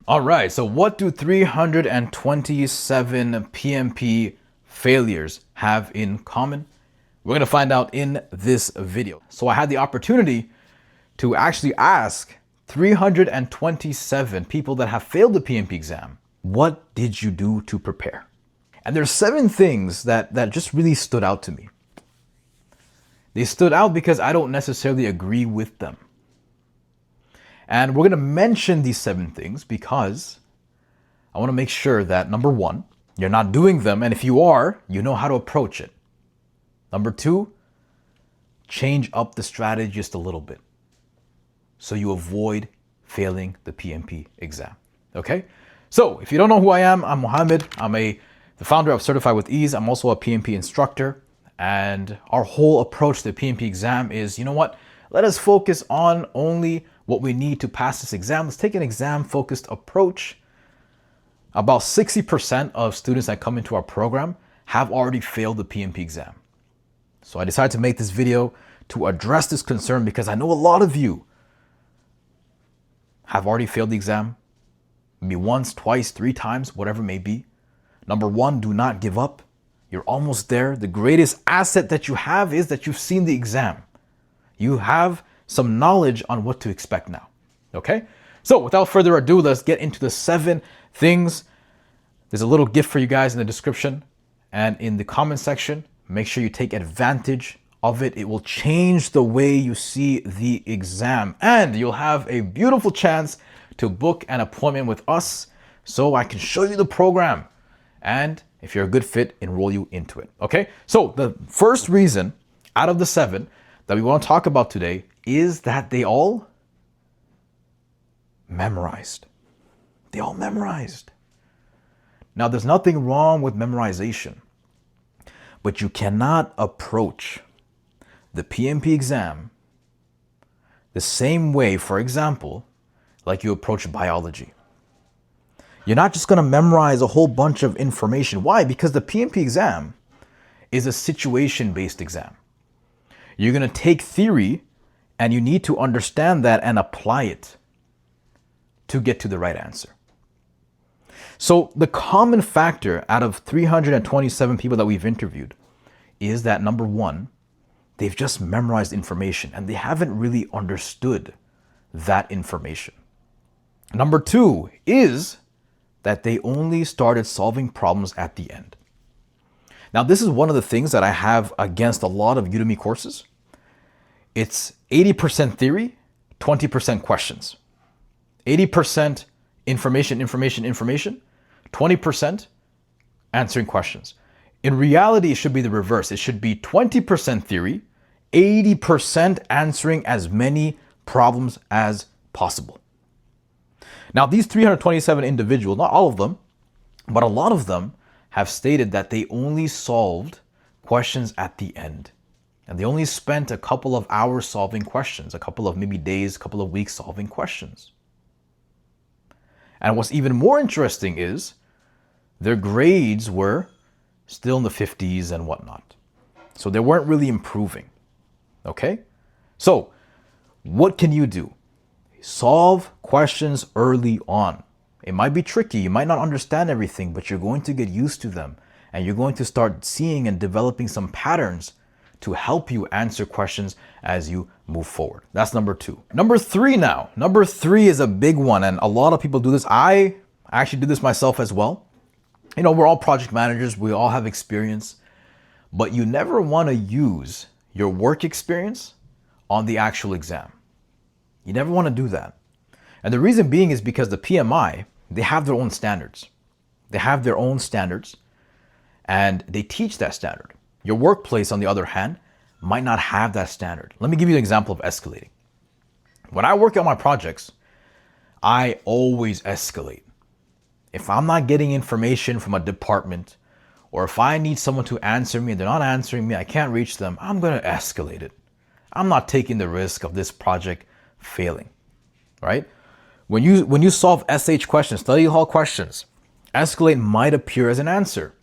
All right, so what do 327 PMP failures have in common? We're going to find out in this video. So I had the opportunity to actually ask 327 people that have failed the PMP exam, what did you do to prepare? And there's 7 things that just really stood out to me. They stood out because I don't necessarily agree with them. And we're going to mention these 7 things because I want to make sure that, number 1, you're not doing them. And if you are, you know how to approach it. Number 2, change up the strategy just a little bit so you avoid failing the PMP exam. Okay? So if you don't know who I am, I'm Mohammed. I'm the founder of Certified with Ease. I'm also a PMP instructor. And our whole approach to the PMP exam is, you know what? Let us focus on only what we need to pass this exam. Let's take an exam-focused approach. About 60% of students that come into our program have already failed the PMP exam. So I decided to make this video to address this concern because I know a lot of you have already failed the exam, maybe once, twice, 3 times, whatever it may be. Number 1, do not give up. You're almost there. The greatest asset that you have is that you've seen the exam. You have some knowledge on what to expect now. Okay? So without further ado, let's get into the 7 things. There's a little gift for you guys in the description and in the comment section. Make sure you take advantage of it. It will change the way you see the exam, and you'll have a beautiful chance to book an appointment with us so I can show you the program. And if you're a good fit, enroll you into it. Okay? So the first reason out of the 7 that we want to talk about today is that they all memorized. They all memorized. Now, there's nothing wrong with memorization, but you cannot approach the PMP exam the same way, for example, like you approach biology. You're not just going to memorize a whole bunch of information. Why? Because the PMP exam is a situation-based exam. You're going to take theory and you need to understand that and apply it to get to the right answer. So the common factor out of 327 people that we've interviewed is that, number 1, they've just memorized information and they haven't really understood that information. Number 2 is that they only started solving problems at the end. Now, this is one of the things that I have against a lot of Udemy courses. It's 80% theory, 20% questions. 80% information, 20% answering questions. In reality, it should be the reverse. It should be 20% theory, 80% answering as many problems as possible. Now, these 327 individuals, not all of them, but a lot of them have stated that they only solved questions at the end. And they only spent a couple of hours solving questions, a couple of maybe days, a couple of weeks solving questions. And what's even more interesting is their grades were still in the 50s and whatnot. So they weren't really improving. Okay? So what can you do? Solve questions early on. It might be tricky. You might not understand everything, but you're going to get used to them. And you're going to start seeing and developing some patterns to help you answer questions as you move forward. That's number 2. Number 3 now. Number 3 is a big one, and a lot of people do this. I actually did this myself as well. You know, we're all project managers. We all have experience. But you never want to use your work experience on the actual exam. You never want to do that. And the reason being is because the PMI, they have their own standards. They have their own standards, and they teach that standard. Your workplace, on the other hand, might not have that standard. Let me give you an example of escalating. When I work on my projects, I always escalate. If I'm not getting information from a department, or if I need someone to answer me and they're not answering me, I can't reach them, I'm going to escalate it. I'm not taking the risk of this project failing, right? When you solve SH questions, study hall questions, escalate might appear as an answer.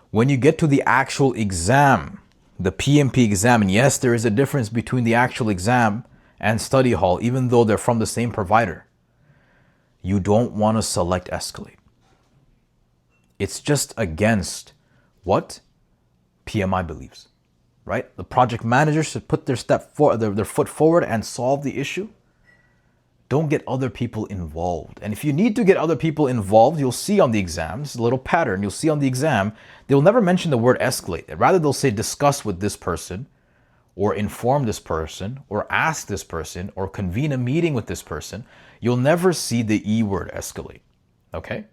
When you get to the actual exam, the PMP exam, and yes, there is a difference between the actual exam and study hall, even though they're from the same provider. you don't want to select escalate. It's just against what PMI believes, right? The project manager should put their foot forward and solve the issue. Don't get other people involved. And if you need to get other people involved, you'll see on the exam, this is a little pattern, you'll see on the exam, they'll never mention the word escalate. Rather, they'll say discuss with this person, or inform this person, or ask this person, or convene a meeting with this person. You'll never see the E word escalate, okay?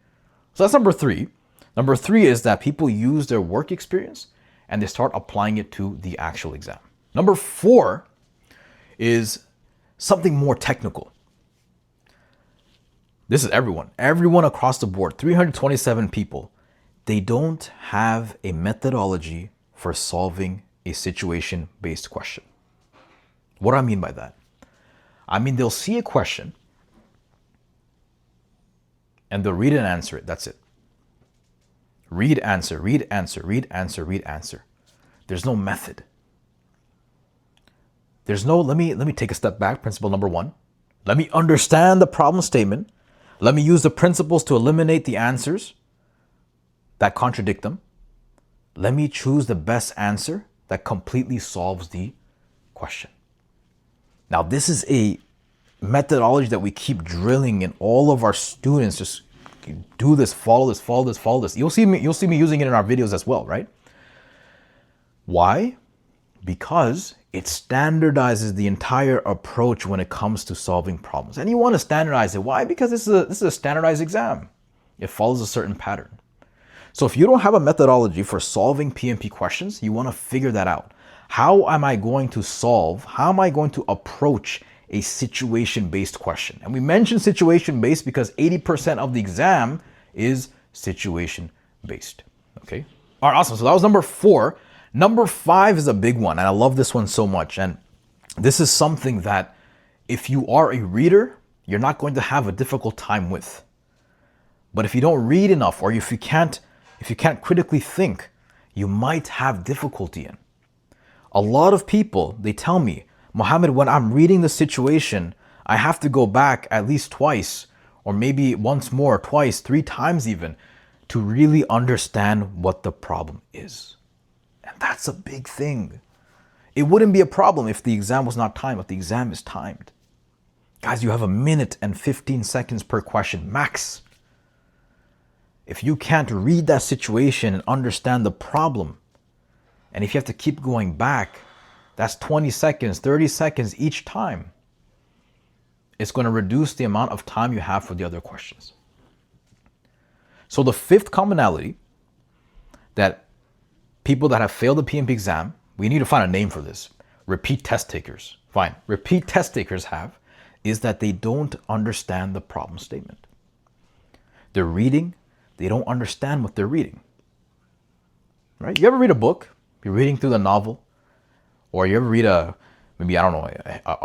So that's number 3. Number 3 is that people use their work experience and they start applying it to the actual exam. Number 4 is something more technical. This is everyone across the board, 327 people. They don't have a methodology for solving a situation-based question. What do I mean by that? I mean, they'll see a question and they'll read and answer it. That's it. Read, answer, read, answer, read, answer, read, answer. There's no method. There's no, let me take a step back. Principle number 1. Let me understand the problem statement. Let me use the principles to eliminate the answers that contradict them. Let me choose the best answer that completely solves the question. Now, this is a methodology that we keep drilling in all of our students. Just do this, follow this, follow this, follow this. You'll see me using it in our videos as well, right? Why? Because it standardizes the entire approach when it comes to solving problems. And you want to standardize it. Why? Because this is a standardized exam. It follows a certain pattern. So if you don't have a methodology for solving PMP questions, you want to figure that out. How am I going to approach a situation-based question? And we mentioned situation-based because 80% of the exam is situation-based. Okay? All right, awesome. So that was number 4. Number 5 is a big one, and I love this one so much. And this is something that if you are a reader, you're not going to have a difficult time with. But if you don't read enough, or if you can't critically think, you might have difficulty in. A lot of people, they tell me, Mohammed, when I'm reading the situation, I have to go back at least twice, or maybe once more, twice, 3 times even, to really understand what the problem is. And that's a big thing. It wouldn't be a problem if the exam was not timed, but the exam is timed. Guys, you have 1 minute and 15 seconds per question, max. If you can't read that situation and understand the problem, and if you have to keep going back, that's 20 seconds, 30 seconds each time. It's going to reduce the amount of time you have for the other questions. So the 5th commonality that people that have failed the PMP exam, we need to find a name for this. Repeat test takers. Fine. Repeat test takers have is that they don't understand the problem statement. They're reading, they don't understand what they're reading. Right? You ever read a book? You're reading through the novel, or you ever read a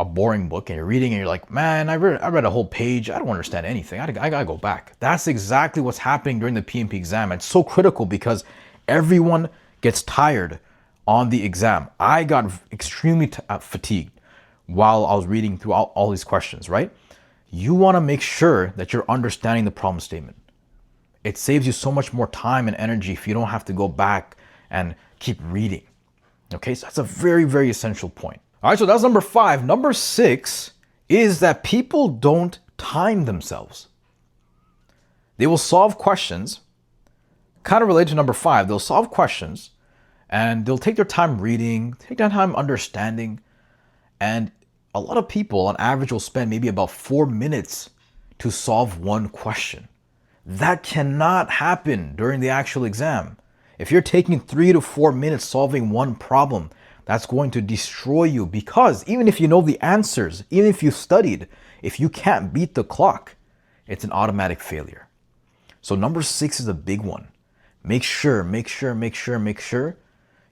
boring book, and you're reading and you're like, man, I read a whole page. I don't understand anything. I gotta go back. That's exactly what's happening during the PMP exam. It's so critical because everyone gets tired on the exam. I got extremely fatigued while I was reading through all these questions, right? You want to make sure that you're understanding the problem statement. It saves you so much more time and energy if you don't have to go back and keep reading. Okay, so that's a very, very essential point. All right, so that's number 5. Number 6 is that people don't time themselves. They will solve questions, kind of related to number 5. They'll solve questions and they'll take their time reading, take their time understanding. And a lot of people on average will spend maybe about 4 minutes to solve one question. That cannot happen during the actual exam. If you're taking 3 to 4 minutes solving one problem, that's going to destroy you, because even if you know the answers, even if you studied, if you can't beat the clock, it's an automatic failure. So number 6 is a big one. Make sure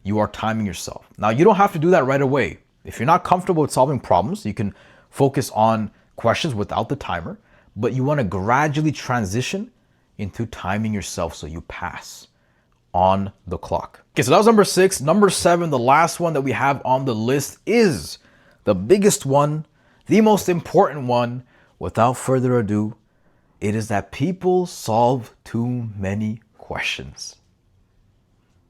you are timing yourself. Now, you don't have to do that right away. If you're not comfortable with solving problems, you can focus on questions without the timer, but you want to gradually transition into timing yourself so you pass on the clock. Okay, so that was number 6. Number 7, the last one that we have on the list, is the biggest one, the most important one. Without further ado, It is that people solve too many questions.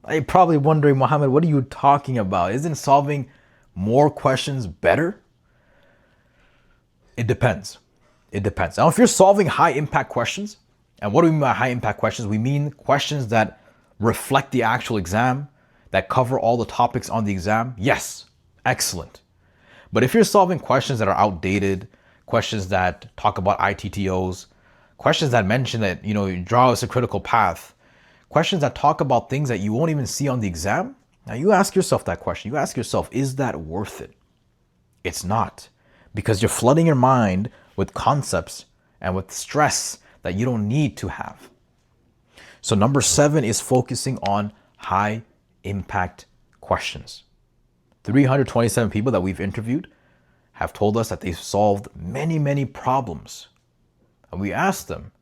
You're probably wondering, Mohammed, what are you talking about? Isn't solving more questions better? It depends. It depends. Now, if you're solving high impact questions, and what do we mean by high impact questions? We mean questions that reflect the actual exam, that cover all the topics on the exam. Yes, excellent. But if you're solving questions that are outdated, questions that talk about ITTOs, questions that mention that, you draw us a critical path, questions that talk about things that you won't even see on the exam, now you ask yourself that question. You ask yourself, is that worth it? It's not, because you're flooding your mind with concepts and with stress that you don't need to have. So number 7 is focusing on high impact questions. 327 people that we've interviewed have told us that they've solved many, many problems. And we asked them,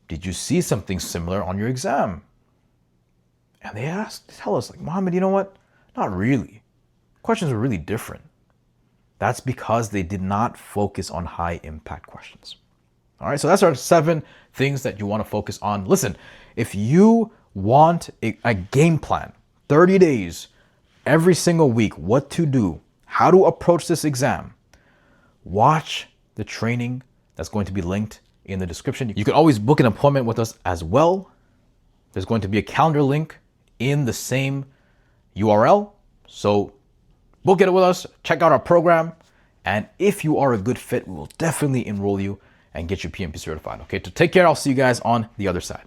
did you see something similar on your exam? And they tell us, like, Mohammed, you know what? Not really. Questions were really different. That's because they did not focus on high impact questions. All right, so that's our 7 things that you want to focus on. Listen, if you want a game plan, 30 days, every single week, what to do, how to approach this exam, watch the training that's going to be linked in the description. You can always book an appointment with us as well. There's going to be a calendar link in the same URL. So book it with us, check out our program, and if you are a good fit, we will definitely enroll you and get you PMP certified. Okay, so take care. I'll see you guys on the other side.